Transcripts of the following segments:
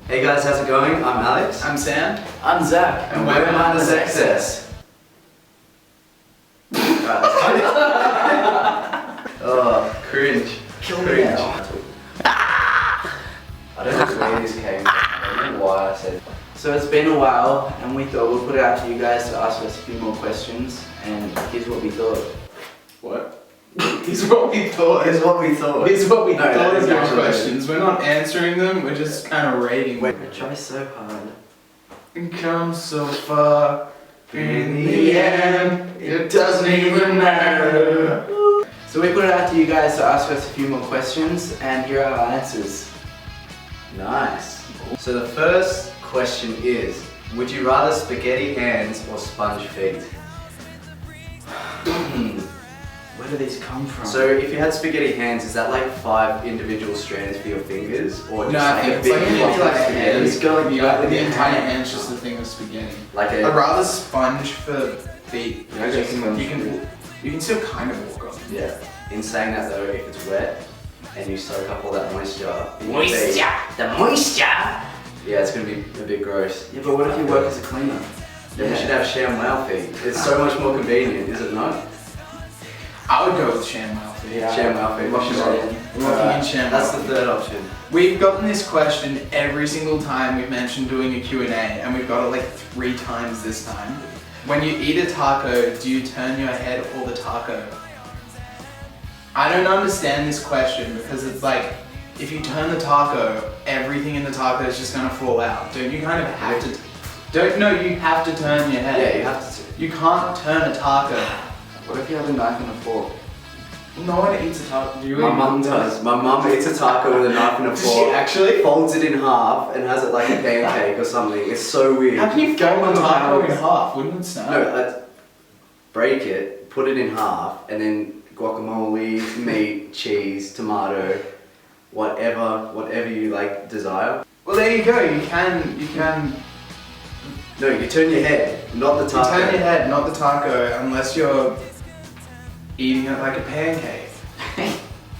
Hey guys, how's it going? I'm Alex. I'm Sam. I'm Zach. And we're Mindless Excess. Oh, cringe. Kill me Cringe. now. I don't know where this came from. I don't know why I said. So it's been a while, and we thought we'd put it out to you guys to ask us a few more questions, and here's what we thought. What? Here's what we thought. Here's what we thought. Here's what we No, thought that of is your actually- questions. We're not answering them, we're just kind of rating We them. try so hard. And come so far, in the end, it doesn't even matter. So we put it out to you guys to ask us a few more questions, and here are our answers. Nice. So the first question is, would you rather spaghetti hands or sponge feet? Where do these come from? So if you had spaghetti hands, is that like 5 individual strands for your fingers? Or just No, I like think a it's big like block of like spaghetti? It's going the back with the your entire hand. hand's just a thing of spaghetti. Like I'd a, rather sponge for feet. Yeah, Because you you can still kind of walk on. yeah. In saying that though, if it's wet and you soak up all that moisture in your feet, The moisture! yeah, it's gonna be a bit gross. Yeah, but what if you work as a cleaner? Then we should have ShamWow feet. It's so much more convenient, is it not? I would go with ShamWow feet. Yeah. ShamWow feet. Lock it in. Locking in ShamWow. That's the third option. We've gotten this question every single time we've mentioned doing a Q&A, and we've got it like 3 times this time. When you eat a taco, do you turn your head or the taco? I don't understand this question because it's like, if you turn the taco, everything in the taco is just gonna fall out. Don't you kind of have to, you have to turn your head. Yeah, you have to. You can't turn a taco. What if you have a knife and a fork? No one eats a taco. Do you My eat? mum does. My mum eats a taco with a knife and a Does she fork. actually? Folds it in half and has it like a pancake or something. It's so weird. How can you fold a taco in half? Wouldn't it snap? No, break it, put it in half, and then guacamole, meat, cheese, tomato, whatever you like desire. Well, there you go. You can. No, you turn your head, not the You taco. turn your head, not the taco, unless you're eating it like a pancake.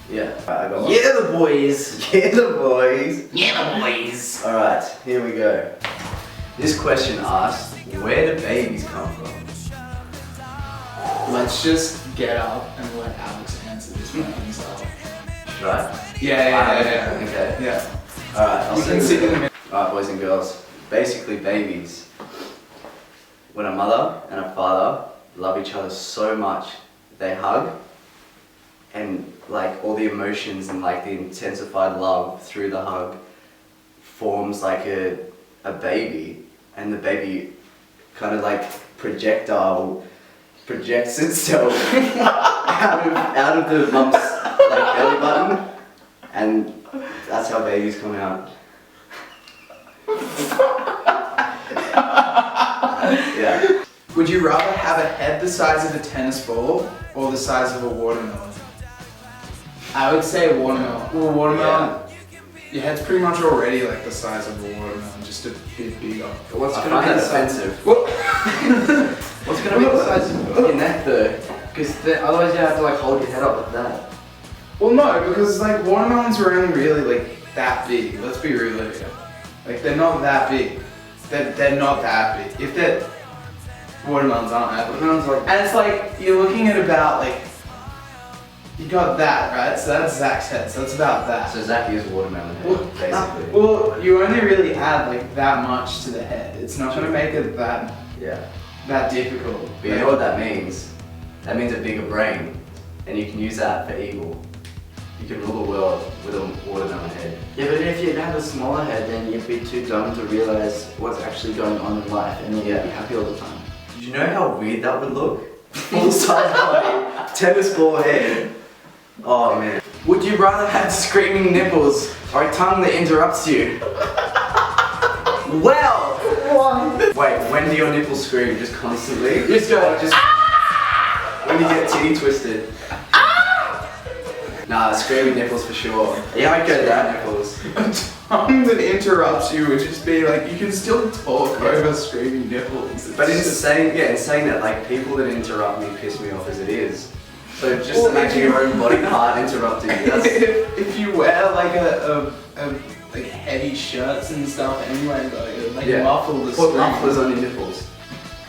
Yeah, I got one. Yeah, the boys! Yeah, the boys. Yeah, the boys! Alright, here we go. This question asks, where do babies come from? Let's just get up and let Alex answer this by himself. Should I? Yeah. Okay. Yeah. Alright, I'll You can sit in the middle. Alright, boys and girls. Basically, babies, when a mother and a father love each other so much, they hug, and like all the emotions and like the intensified love through the hug forms like a baby, and the baby kind of like projects itself out of the mum's like belly button, and that's how babies come out. Yeah. Would you rather have a head the size of a tennis ball or the size of a watermelon? I would say watermelon. Well, watermelon, your head's pretty much already like the size of a watermelon, just a bit bigger. What's I gonna find be that the size? offensive. What's gonna be the size of your neck though? Because otherwise you have to like hold your head up like that. Well, no, because like watermelons are only really like that big. Let's be real here. Like they're not that big. They're not that big. If they're watermelons aren't that big. Watermelons like. And it's like you're looking at about like you got that right. So that's Zach's head. So that's about that. So Zach is watermelon head, Well, basically. Well, you only really add like that much to the head. It's not gonna make it that Yeah. difficult. But you know what that means? That means a bigger brain, and you can use that for evil. You can rule the world with a watermelon head. Yeah, but if you had a smaller head, then you'd be too dumb to realize what's actually going on in life, and you'd be happy all the time. Did you know how weird that would look? Full size body, tennis ball head. Oh man. Would you rather have screaming nipples or a tongue that interrupts you? Well! Wait, when do your nipples scream? Just constantly? Just go, just. When you get titty twisted? Nah, screaming nipples for sure. Yeah, I'd go Screaming that. nipples. A tongue that interrupts you would just be like you can still talk over screaming nipples. It's But in just- saying that, like people that interrupt me piss me off as it is. So just Well, imagine if you- your own body part interrupting you. That's, if you wear like a like heavy shirts and stuff anyway though. It would, like Yeah. muffle the Put scream. mufflers on your nipples.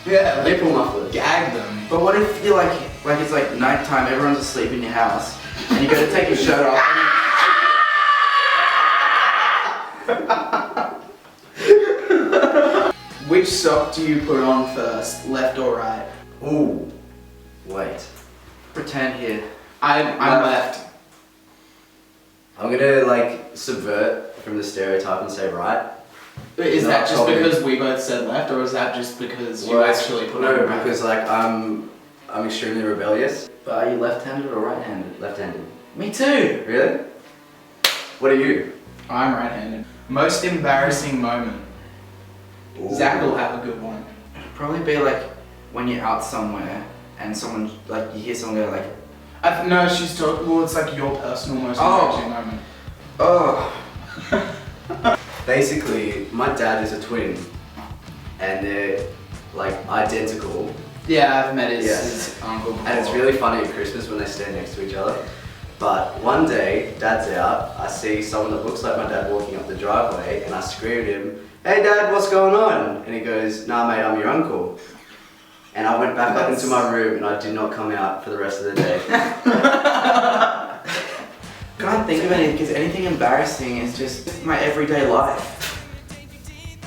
Yeah, like Nipple mufflers. gag them. But what if you're like it's like nighttime, everyone's asleep in your house, and you go to take your shirt off Which sock do you put on first, left or right? Ooh. Wait. pretend here. I'm left. I'm gonna like subvert from the stereotype and say right. Is No, that just probably. because we both said left, or is that just because you Well, actually put no, on right? because like I'm extremely rebellious. But are you left-handed or right-handed? Left-handed. Me too! Really? What are you? I'm right-handed. Most embarrassing moment. Ooh. Zach will have a good one. It'd probably be like when you're out somewhere and someone, like you hear someone go like, No, she's talking. Well, it's like your personal most Oh. embarrassing moment. oh. Basically, my dad is a twin, and they're like identical. Yeah, I've met his, Yes. his uncle before. And it's really funny at Christmas when they stand next to each other. But one day, Dad's out, I see someone that looks like my dad walking up the driveway, and I scream at him, "Hey Dad, what's going on?" And he goes, "Nah mate, I'm your uncle." And I went back up into my room and I did not come out for the rest of the day. Can't think of anything because anything embarrassing is just my everyday life.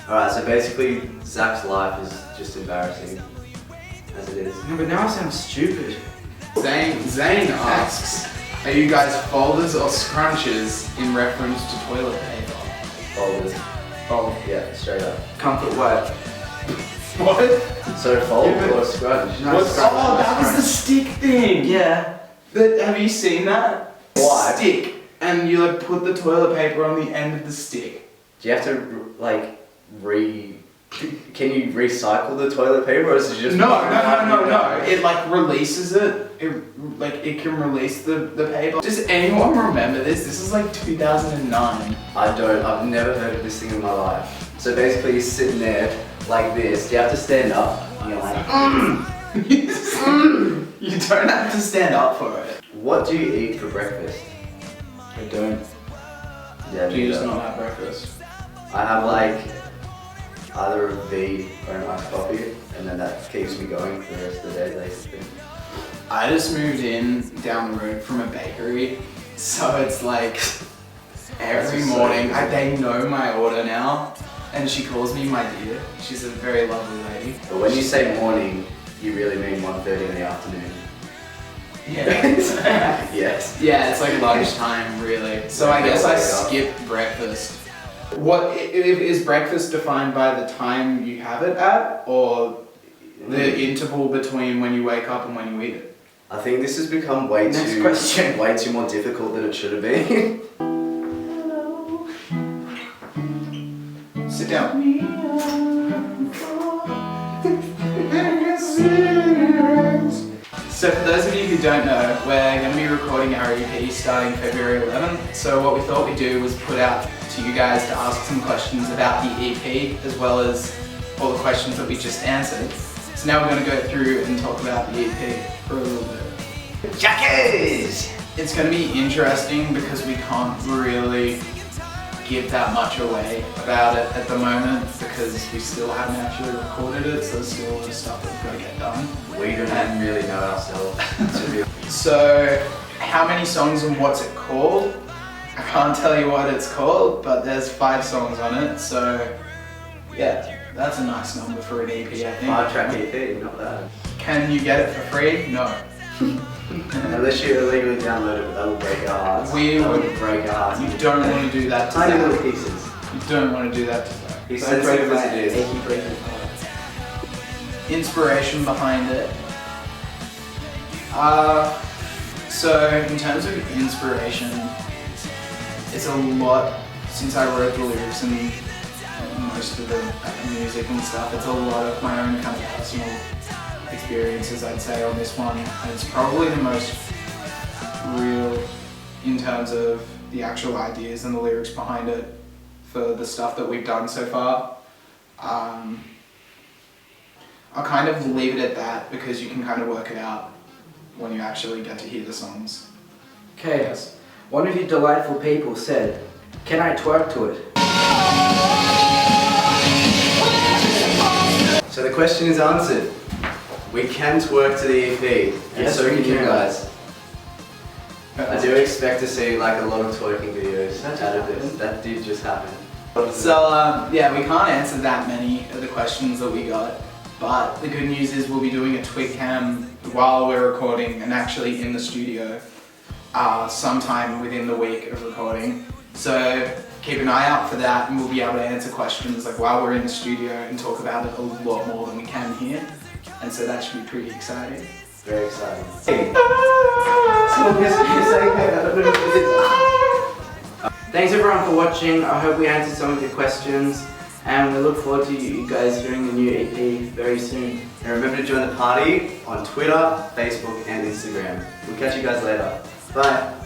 Alright, so basically, Zach's life is just embarrassing, as it is. No, but now I sound stupid. Zane asks, are you guys folders or scrunches in reference to toilet paper? Folders. Fold. Yeah, straight up. Comfort what? What? So fold Yeah, but- or scrunch? No, What's, scrunch, oh, that was the stick thing! Yeah. Have you seen that? Why? Stick. And you like put the toilet paper on the end of the stick. Do you have to like can you recycle the toilet paper or is it just No. It like releases it. It can release the paper. Does anyone remember this? This is like 2009. I don't. I've never heard of this thing in my life. So basically, you're sitting there like this. You have to stand up. And you're like, You don't have to stand up for it. What do you eat for breakfast? I don't. Yeah, Do you just neither. not have breakfast? I have like either a V or an iced coffee, and then that keeps me going for the rest of the day, basically. I just moved in down the road from a bakery, so it's like every That's so morning easy. they know my order now, and she calls me my dear. She's a very lovely lady. But when you say morning, you really mean 1:30 in the afternoon. Yeah. Yes. Yeah, it's like lunchtime really. So I guess I skip breakfast. What is breakfast defined by the time you have it at, or the interval between when you wake up and when you eat it? I think this has become way Next question. way too more difficult than it should have been. Sit down. So for those of you who don't know, we're going to be recording our EP starting February 11th. So what we thought we'd do was put out to you guys to ask some questions about the EP, as well as all the questions that we just answered. So now we're going to go through and talk about the EP for a little bit. Jackies! It's going to be interesting because we can't really give that much away about it at the moment because we still haven't actually recorded it, so there's still a lot of stuff that we've got to get done. We don't even really know ourselves, to be honest. So, how many songs and what's it called? I can't tell you what it's called, but there's 5 songs on it, so yeah, that's a nice number for an EP, I think. 5-track EP, not bad. Can you get it for free? No. Unless you illegally download it, but that will break our hearts. We that would- would break our hearts. You don't want to do that to Tiny little Zach. pieces. You don't want to do that to Zach. He's Don't break sensitive my as it is. achy breaky heart. Inspiration behind it. So in terms of inspiration, it's a lot, since I wrote the lyrics and most of the music and stuff, it's a lot of my own kind of personal experiences, I'd say, on this one. And it's probably the most real in terms of the actual ideas and the lyrics behind it for the stuff that we've done so far. I'll kind of leave it at that because you can kind of work it out when you actually get to hear the songs. Okay, one of you delightful people said, "Can I twerk to it?" So the question is answered. We can twerk to the EP, and Yes, so we can you can. guys. I do expect to see like a lot of twerking videos That out of just this. That did just happen. So yeah, we can't answer that many of the questions that we got, but the good news is we'll be doing a twig cam while we're recording and actually in the studio sometime within the week of recording. So keep an eye out for that, and we'll be able to answer questions like while we're in the studio and talk about it a lot more than we can here. And so that should be pretty exciting. Very exciting. Hey. Thanks everyone for watching. I hope we answered some of your questions, and we look forward to you guys hearing the new EP very soon. And remember to join the party on Twitter, Facebook, and Instagram. We'll catch you guys later. Bye.